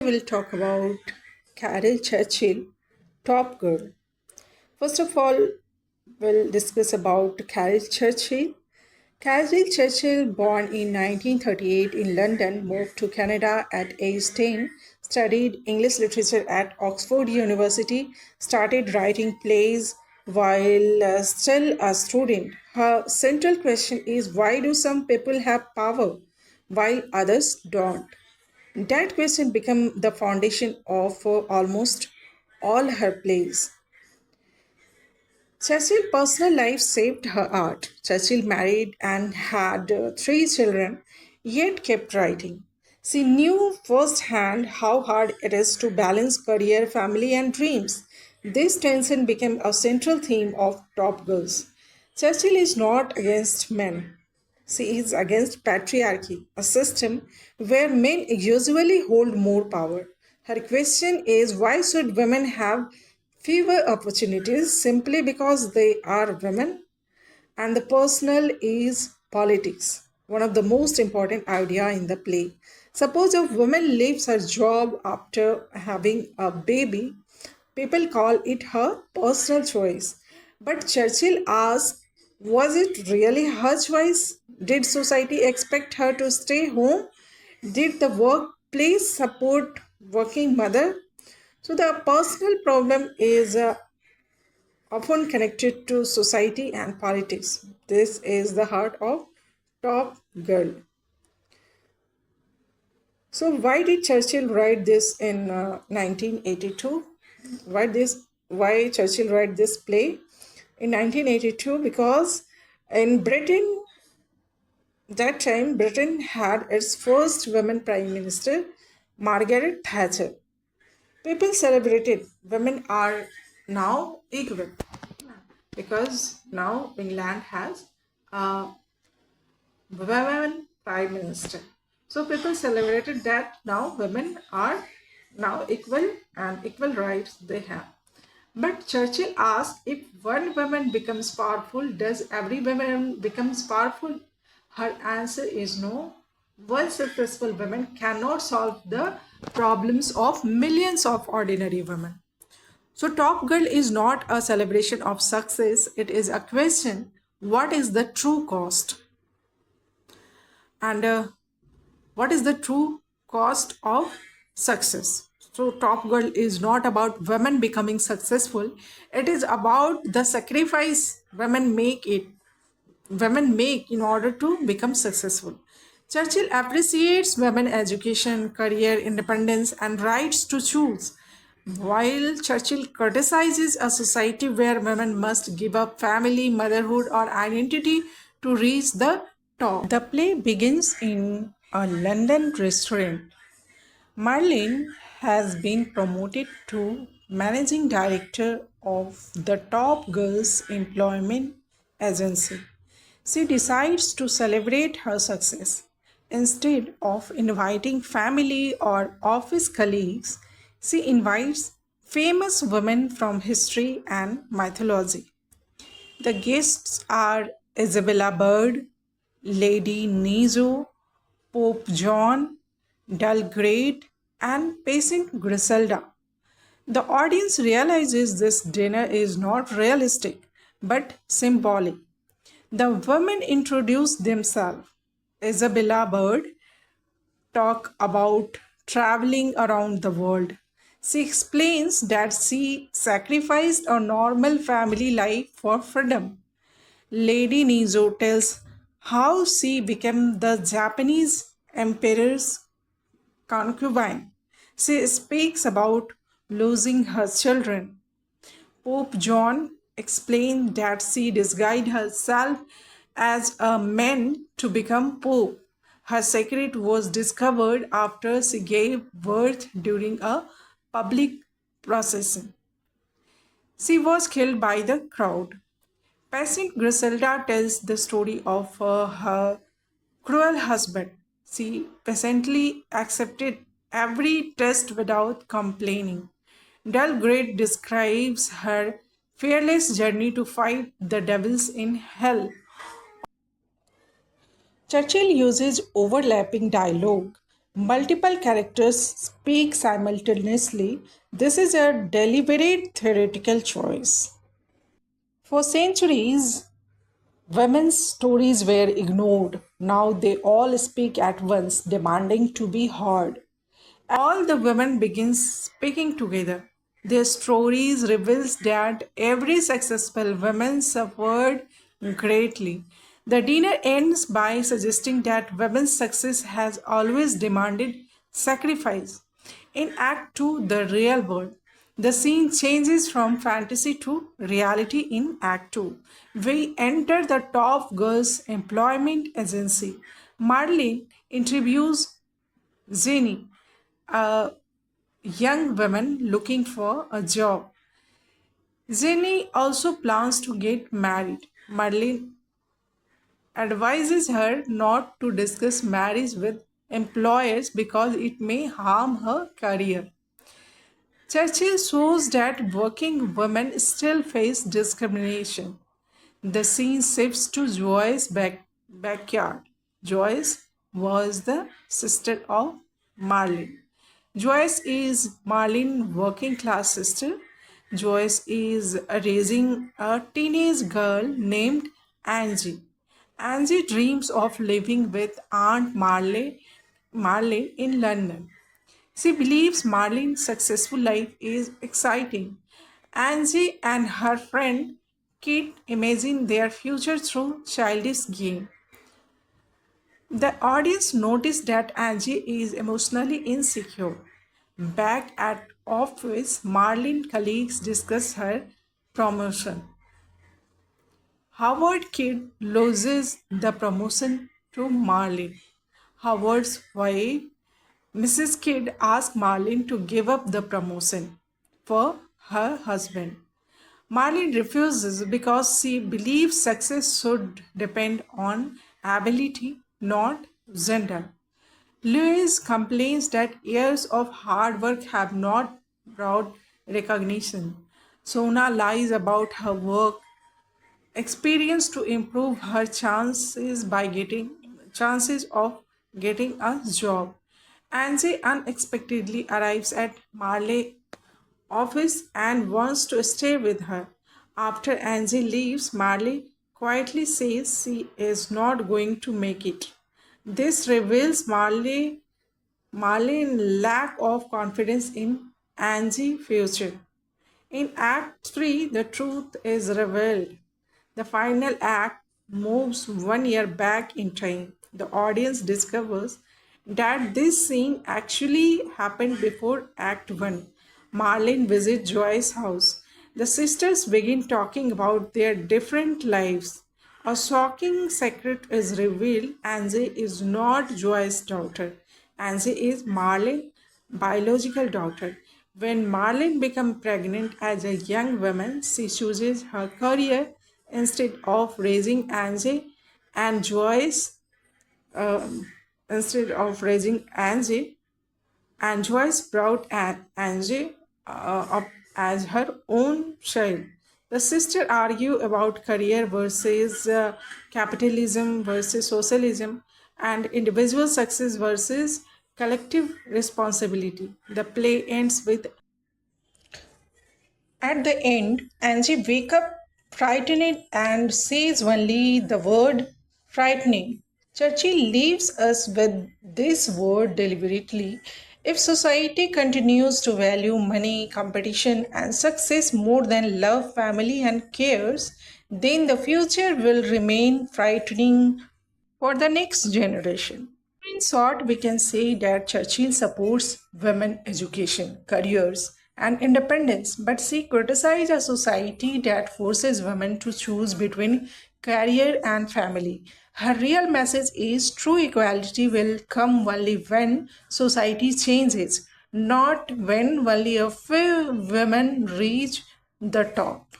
We'll talk about Carol Churchill, Top Girl. First of all, we'll discuss about Carol Churchill. Carol Churchill, born in 1938 in London, moved to Canada at age 10, studied English literature at Oxford University, started writing plays while still a student. Her central question is, why do some people have power while others don't? That question became the foundation of almost all her plays. Churchill's personal life shaped her art. Churchill married and had three children, yet kept writing. She knew firsthand how hard it is to balance career, family, and dreams. This tension became a central theme of Top Girls. Churchill is not against men. She is against patriarchy, a system where men usually hold more power. Her question is, why should women have fewer opportunities simply because they are women? And the personal is politics, one of the most important idea in the play. Suppose a woman leaves her job after having a baby, people call it her personal choice. But Churchill asks, was it really her choice? Did society expect her to stay home? Did the workplace support working mother? So the personal problem is often connected to society and politics. This is the heart of Top Girl. So why did Churchill write this in 1982? Why Churchill write this play in 1982? Because in Britain, that time Britain had its first women prime minister, Margaret Thatcher. People celebrated women are now equal because now England has a women prime minister. So people celebrated that now women are now equal and equal rights they have. But Churchill asked, if one woman becomes powerful, does every woman becomes powerful? Her answer is no. One successful woman cannot solve the problems of millions of ordinary women. So Top Girl is not a celebration of success, it is a question, what is the true cost? And what is the true cost of success? So Top Girl is not about women becoming successful, it is about the sacrifice women make in order to become successful. Churchill appreciates women education, career independence, and rights to choose, while Churchill criticizes a society where women must give up family, motherhood, or identity to reach the top. The play begins in a London restaurant. Marlene has been promoted to managing director of the Top Girls Employment Agency. She decides to celebrate her success. Instead of inviting family or office colleagues, she invites famous women from history and mythology. The guests are Isabella Bird, Lady Nizo, Pope John, Belgrade, and Patient Griselda. The audience realizes this dinner is not realistic but symbolic. The women introduce themselves. Isabella Bird talk about traveling around the world. She explains that she sacrificed a normal family life for freedom. Lady Nizo tells how she became the Japanese emperor's concubine. She speaks about losing her children. Pope John explained that she disguised herself as a man to become Pope. Her secret was discovered after she gave birth during a public procession. She was killed by the crowd. Patient Griselda tells the story of her cruel husband. She patiently accepted every test without complaining. Belgrade describes her fearless journey to fight the devils in hell. Churchill uses overlapping dialogue. Multiple characters speak simultaneously. This is a deliberate theoretical choice. For centuries, women's stories were ignored. Now they all speak at once, demanding to be heard. All the women begin speaking together. Their stories reveals that every successful woman suffered greatly. The dinner ends by suggesting that women's success has always demanded sacrifice. In Act 2, the real world, the scene changes from fantasy to reality in Act 2. We enter the top girls employment agency. Marlene interviews Jenny, a young woman looking for a job. Jenny also plans to get married. Marlene advises her not to discuss marriage with employers because it may harm her career. Churchill shows that working women still face discrimination. The scene shifts to Joyce's backyard. Joyce was the sister of Marlene. Joyce is Marlene's working class sister. Joyce is raising a teenage girl named Angie. Angie dreams of living with Aunt Marlene in London. She believes Marlene's successful life is exciting. Angie and her friend Kit imagine their future through childish game. The audience notice that Angie is emotionally insecure. Back at office, Marlene colleagues discuss her promotion. Howard Kidd loses the promotion to Marlene. Howard's wife, Mrs. Kidd, asks Marlene to give up the promotion for her husband. Marlene refuses because she believes success should depend on ability, not gender. Lewis complains that years of hard work have not brought recognition. Sona lies about her work experience to improve her chances of getting a job. Angie unexpectedly arrives at Marley office and wants to stay with her. After Angie leaves, Marley quietly says she is not going to make it. This reveals Marlene's lack of confidence in Angie's future. In Act 3, the truth is revealed. The final act moves 1 year back in time. The audience discovers that this scene actually happened before Act 1. Marlene visits Joyce's house. The sisters begin talking about their different lives. A shocking secret is revealed. Angie is not Joyce's daughter. Angie is Marlene's biological daughter. When Marlene becomes pregnant as a young woman, she chooses her career instead of raising Angie and Joyce. Instead of raising Angie, and Joyce brought Angie up as her own child. The sisters argue about career versus capitalism versus socialism and individual success versus collective responsibility. The play ends with at the end, Angie wakes up frightened and says only the word frightening. Churchill leaves us with this word deliberately. If society continues to value money, competition, and success more than love, family, and cares, then the future will remain frightening for the next generation. In short, we can say that Churchill supports women education, careers, and independence, but she criticizes a society that forces women to choose between career and family. Her real message is true equality will come only when society changes, not when only a few women reach the top.